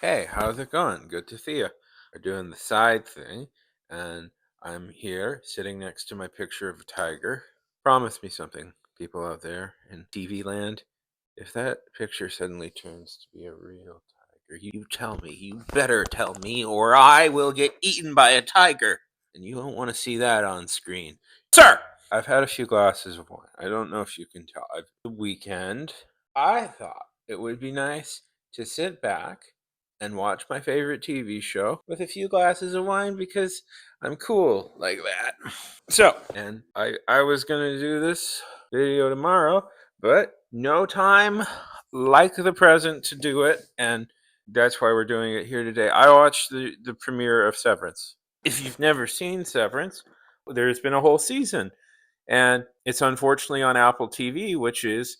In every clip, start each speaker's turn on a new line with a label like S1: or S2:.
S1: Hey, how's it going? Good to see you. We're doing the side thing, and I'm here sitting next to my picture of a tiger. Promise me something, people out there in TV land. If that picture suddenly turns to be a real tiger, you tell me. You better tell me, or I will get eaten by a tiger. And you don't want to see that on screen. Sir! I've had a few glasses of wine. I don't know if you can tell. The weekend, I thought it would be nice to sit back and watch my favorite TV show with a few glasses of wine because I'm cool like that. So, and I was gonna do this video tomorrow, but no time like the present to do it, and that's why we're doing it here today. I watched the premiere of Severance. If you've never seen Severance, there's been a whole season, and it's unfortunately on Apple TV, which is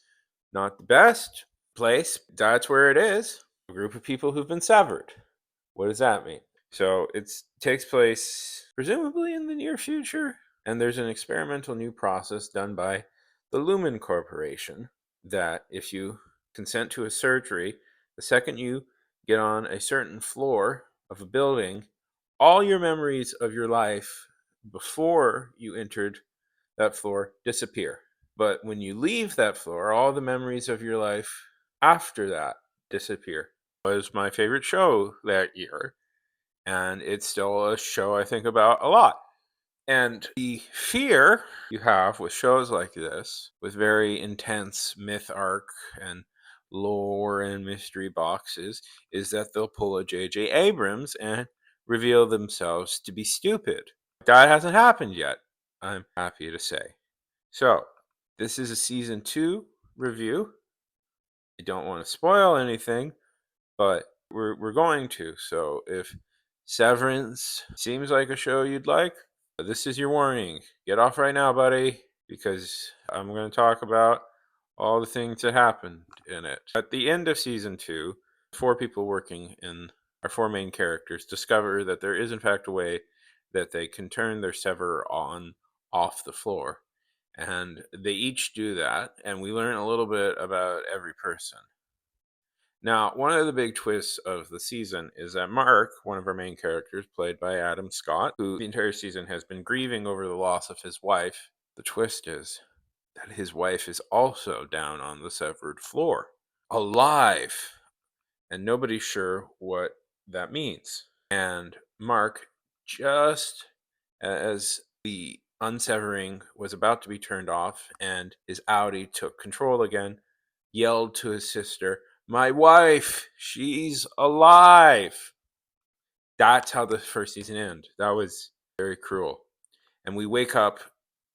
S1: not the best place. That's where it is. A group of people who've been severed. What does that mean? So it takes place presumably in the near future, and there's an experimental new process done by the Lumen Corporation that if you consent to a surgery, the second you get on a certain floor of a building, all your memories of your life before you entered that floor disappear. But when you leave that floor, all the memories of your life after that disappear. It was my favorite show that year, and it's still a show I think about a lot. And the fear you have with shows like this, with very intense myth arc and lore and mystery boxes, is that they'll pull a J.J. Abrams and reveal themselves to be stupid. That hasn't happened yet, I'm happy to say. So, this is a season 2 review. I don't want to spoil anything, but we're going to. So, if Severance seems like a show you'd like, this is your warning. Get off right now, buddy, because I'm going to talk about all the things that happened in it. At the end of season 2, 4 people working in our 4 main characters discover that there is in fact a way that they can turn their sever on off the floor. And they each do that, and we learn a little bit about every person. Now, one of the big twists of the season is that Mark, one of our main characters, played by Adam Scott, who the entire season has been grieving over the loss of his wife, the twist is that his wife is also down on the severed floor, alive, and nobody's sure what that means. And Mark, just as the unsevering was about to be turned off and his Audi took control again, yelled to his sister, "My wife, she's alive!" That's how the first season ended. That was very cruel. And we wake up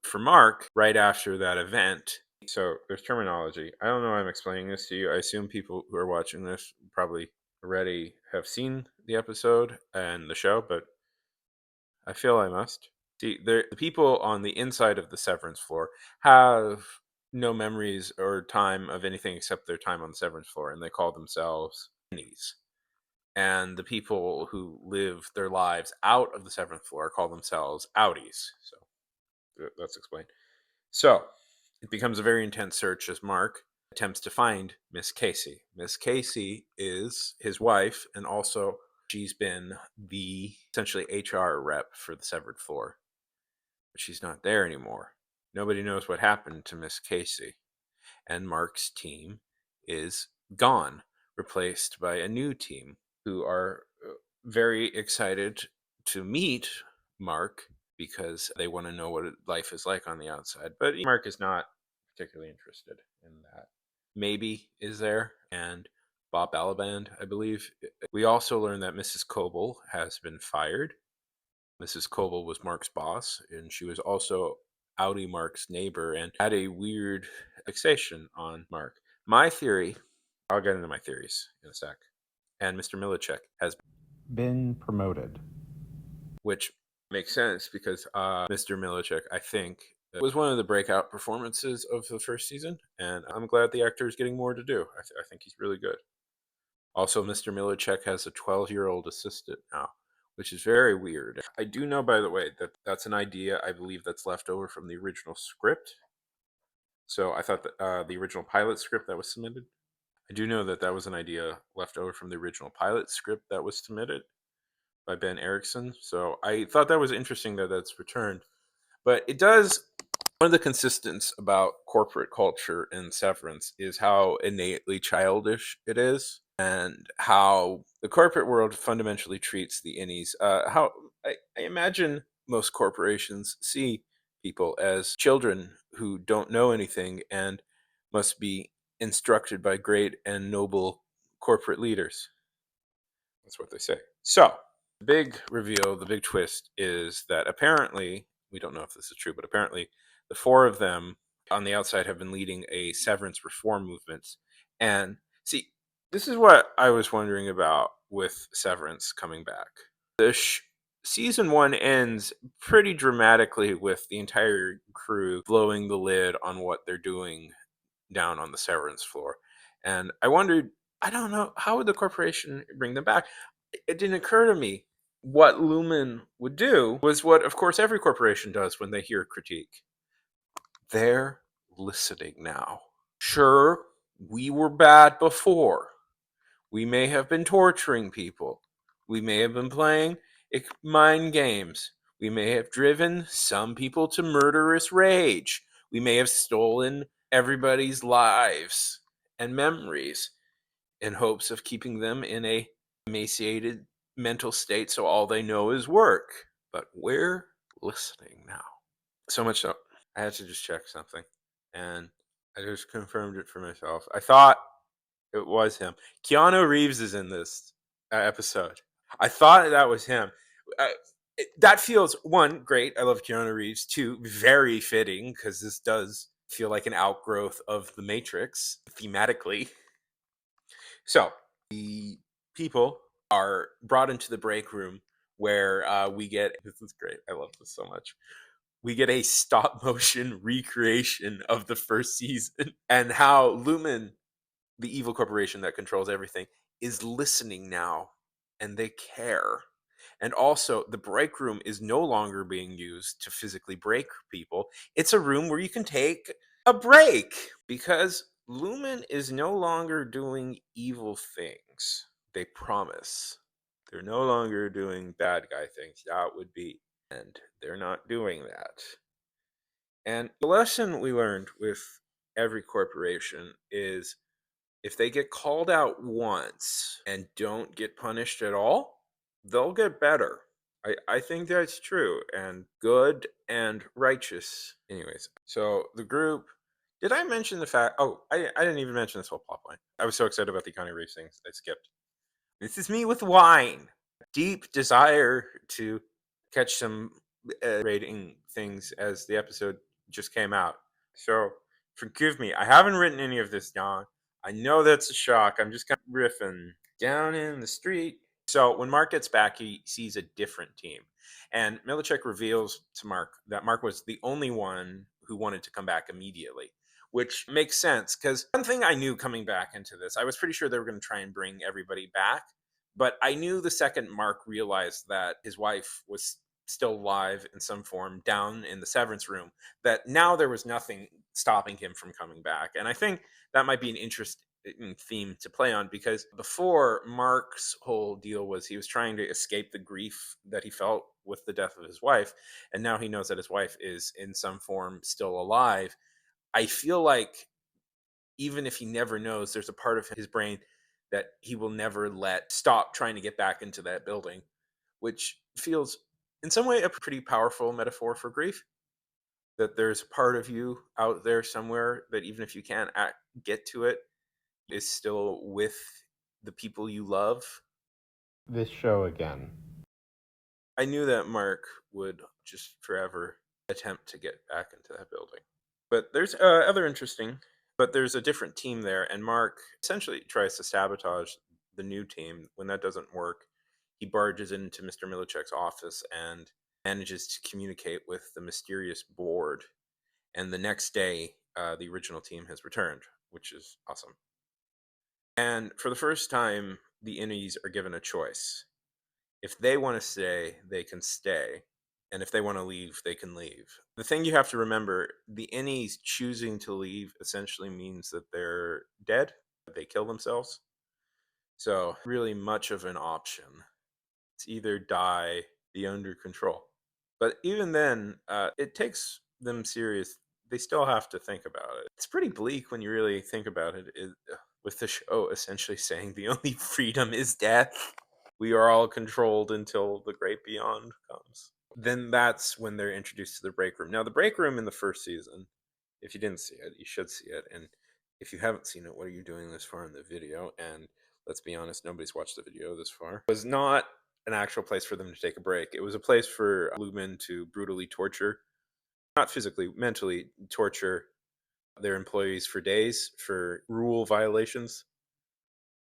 S1: for Mark right after that event. So there's terminology. I don't know why I'm explaining this to you. I assume people who are watching this probably already have seen the episode and the show, but I feel I must. See, the people on the inside of the Severance floor have no memories or time of anything except their time on the Severance floor, and they call themselves innies. And the people who live their lives out of the Severance floor call themselves outies. So let's explain. So it becomes a very intense search as Mark attempts to find Miss Casey. Miss Casey is his wife, and also she's been the essentially HR rep for the severed floor. But she's not there anymore. Nobody knows what happened to Miss Casey. And Mark's team is gone, replaced by a new team who are very excited to meet Mark because they want to know what life is like on the outside. But Mark is not particularly interested in that. Maybe is there, and Bob Balaban, I believe. We also learn that Mrs. Cobel has been fired. Mrs. Cobel was Mark's boss, and she was also Audi Mark's neighbor and had a weird fixation on Mark. My theory, I'll get into my theories in a sec, and Mr. Milichek has
S2: been promoted.
S1: which makes sense because Mr. Milichek, I think, was one of the breakout performances of the first season, and I'm glad the actor is getting more to do. I think he's really good. Also, Mr. Milichek has a 12-year-old assistant now, which is very weird. I do know, by the way, that that's an idea I believe that's left over from the original script. So I thought that the original pilot script that was submitted, I do know that that was an idea left over from the original pilot script that was submitted by Ben Erickson. So I thought that was interesting that that's returned. But it does. One of the consistents about corporate culture in Severance is how innately childish it is, and how the corporate world fundamentally treats the innies. How I imagine most corporations see people as children who don't know anything and must be instructed by great and noble corporate leaders. That's what they say. So, the big reveal, the big twist is that apparently, we don't know if this is true, but apparently the four of them on the outside have been leading a severance reform movement. And see, this is what I was wondering about with Severance coming back. The season one ends pretty dramatically with the entire crew blowing the lid on what they're doing down on the severance floor. And I wondered, I don't know, how would the corporation bring them back? It didn't occur to me what Lumen would do was what, of course, every corporation does when they hear critique. They're listening now. Sure, we were bad before. We may have been torturing people. We may have been playing mind games. We may have driven some people to murderous rage. We may have stolen everybody's lives and memories in hopes of keeping them in a emaciated mental state so all they know is work. But we're listening now. So much so, I had to just check something. And I just confirmed it for myself. I thought it was him. Keanu Reeves is in this episode. I thought that was him. Uh, that feels, one, great. I love Keanu Reeves. Two, very fitting because this does feel like an outgrowth of The Matrix thematically. So the people are brought into the break room where we get, this is great. I love this so much. We get a stop motion recreation of the first season and how Lumen, the evil corporation that controls everything, is listening now, and they care. And also, the break room is no longer being used to physically break people. It's a room where you can take a break because Lumen is no longer doing evil things. They promise. They're no longer doing bad guy things. That would be. And they're not doing that. And the lesson we learned with every corporation is if they get called out once and don't get punished at all, they'll get better. I think that's true and good and righteous. Anyways, so the group. Did I mention the fact? Oh, I didn't even mention this whole plot point. I was so excited about the Connie Reeves things, I skipped. This is me with wine. Deep desire to catch some rating things as the episode just came out. So forgive me. I haven't written any of this down. I know that's a shock. I'm just kind of riffing down in the street. So when Mark gets back, he sees a different team. And Milicic reveals to Mark that Mark was the only one who wanted to come back immediately, which makes sense because one thing I knew coming back into this, I was pretty sure they were going to try and bring everybody back. But I knew the second Mark realized that his wife was still alive in some form down in the severance room, that now there was nothing stopping him from coming back. And I think that might be an interesting theme to play on because before Mark's whole deal was he was trying to escape the grief that he felt with the death of his wife. And now he knows that his wife is in some form still alive. I feel like even if he never knows, there's a part of his brain that he will never let stop trying to get back into that building, which feels in some way a pretty powerful metaphor for grief. That there's a part of you out there somewhere that even if you can't get to it, is still with the people you love.
S2: This show again.
S1: I knew that Mark would just forever attempt to get back into that building. But there's other interesting, but there's a different team there, and Mark essentially tries to sabotage the new team. When that doesn't work, he barges into Mr. Milicek's office and manages to communicate with the mysterious board. And the next day, the original team has returned, which is awesome. And for the first time, the innies are given a choice. If they want to stay, they can stay. And if they want to leave, they can leave. The thing you have to remember, the innies choosing to leave essentially means that they're dead. they kill themselves. So, really much of an option. It's either die, be under control. But even then, it takes them serious. They still have to think about it. It's pretty bleak when you really think about it, with the show essentially saying the only freedom is death. We are all controlled until the great beyond comes. Then that's when they're introduced to the break room. Now, the break room in the first season, if you didn't see it, you should see it. And if you haven't seen it, what are you doing this far in the video? And let's be honest, nobody's watched the video this far. It was not an actual place for them to take a break. It was a place for Lumen to brutally torture, not physically, mentally torture their employees for days for rule violations.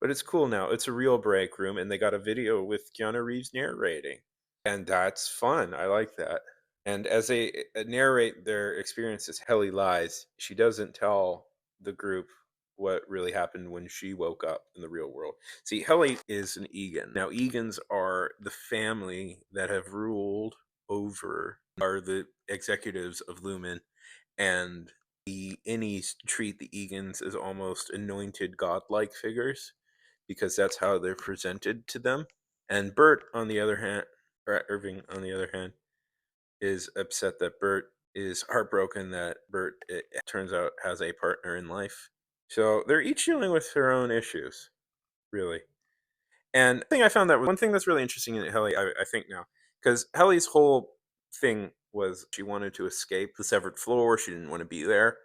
S1: But it's cool now. It's a real break room, and they got a video with Keanu Reeves narrating. And that's fun. I like that. And as they narrate their experiences, Helly lies. She doesn't tell the group what really happened when she woke up in the real world. See, Helly is an Egan. Now, Egans are the family that have ruled over, are the executives of Lumen, and the Innies treat the Egans as almost anointed godlike figures because that's how they're presented to them. And Bert, on the other hand, or Irving, on the other hand, is upset that Bert is heartbroken that Bert, it turns out, has a partner in life. So they're each dealing with their own issues, really. And I think I found that one thing that's really interesting in Helly, I think now, because Helly's whole thing was she wanted to escape the severed floor. She didn't want to be there.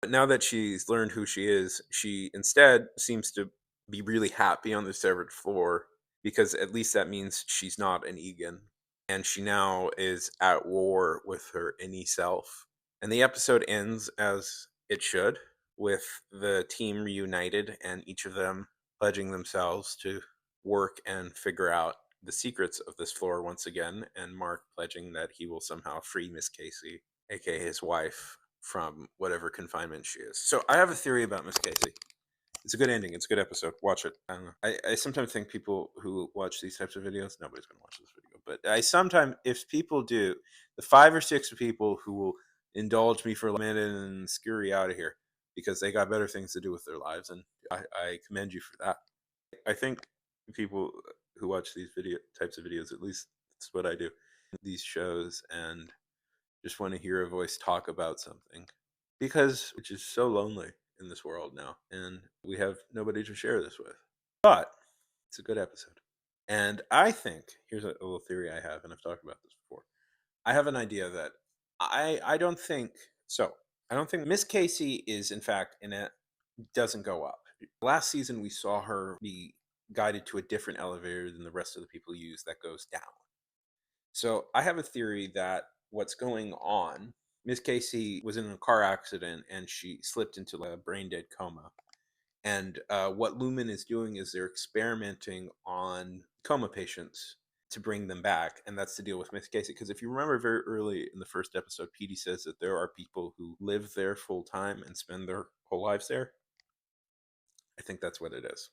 S1: But now that she's learned who she is, she instead seems to be really happy on the severed floor because at least that means she's not an Egan. And she now is at war with her innie self. And the episode ends as it should, with the team reunited and each of them pledging themselves to work and figure out the secrets of this floor once again, and Mark pledging that he will somehow free Miss Casey, aka his wife, from whatever confinement she is. So I have a theory about Miss Casey. It's a good ending. It's a good episode. Watch it. I don't know. I sometimes think people who watch these types of videos, nobody's going to watch this video, but I sometimes, if people do, the 5 or 6 people who will indulge me for a minute and scurry out of here because they got better things to do with their lives, and I commend you for that. I think people who watch these video types of videos, at least that's what I do, these shows, and just want to hear a voice talk about something because which is so lonely in this world now, and we have nobody to share this with. But it's a good episode. And I think here's a little theory I have, and I've talked about this before. I have an idea that I don't think so. I don't think Miss Casey is in fact in it, doesn't go up. Last season we saw her be guided to a different elevator than the rest of the people use that goes down. So I have a theory that what's going on, Miss Casey was in a car accident and she slipped into a brain dead coma. And what Lumen is doing is they're experimenting on coma patients to bring them back. And that's to deal with Miss Casey. Because if you remember very early in the first episode, Petey says that there are people who live there full time and spend their whole lives there. I think that's what it is.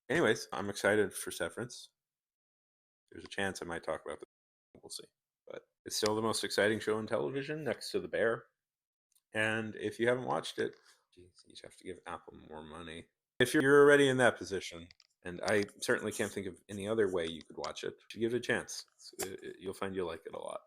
S1: Anyways, I'm excited for Severance. There's a chance I might talk about this. We'll see. But it's still the most exciting show on television next to The Bear. And if you haven't watched it, geez, you have to give Apple more money. If you're already in that position, and I certainly can't think of any other way you could watch it, you give it a chance. You'll find you'll like it a lot.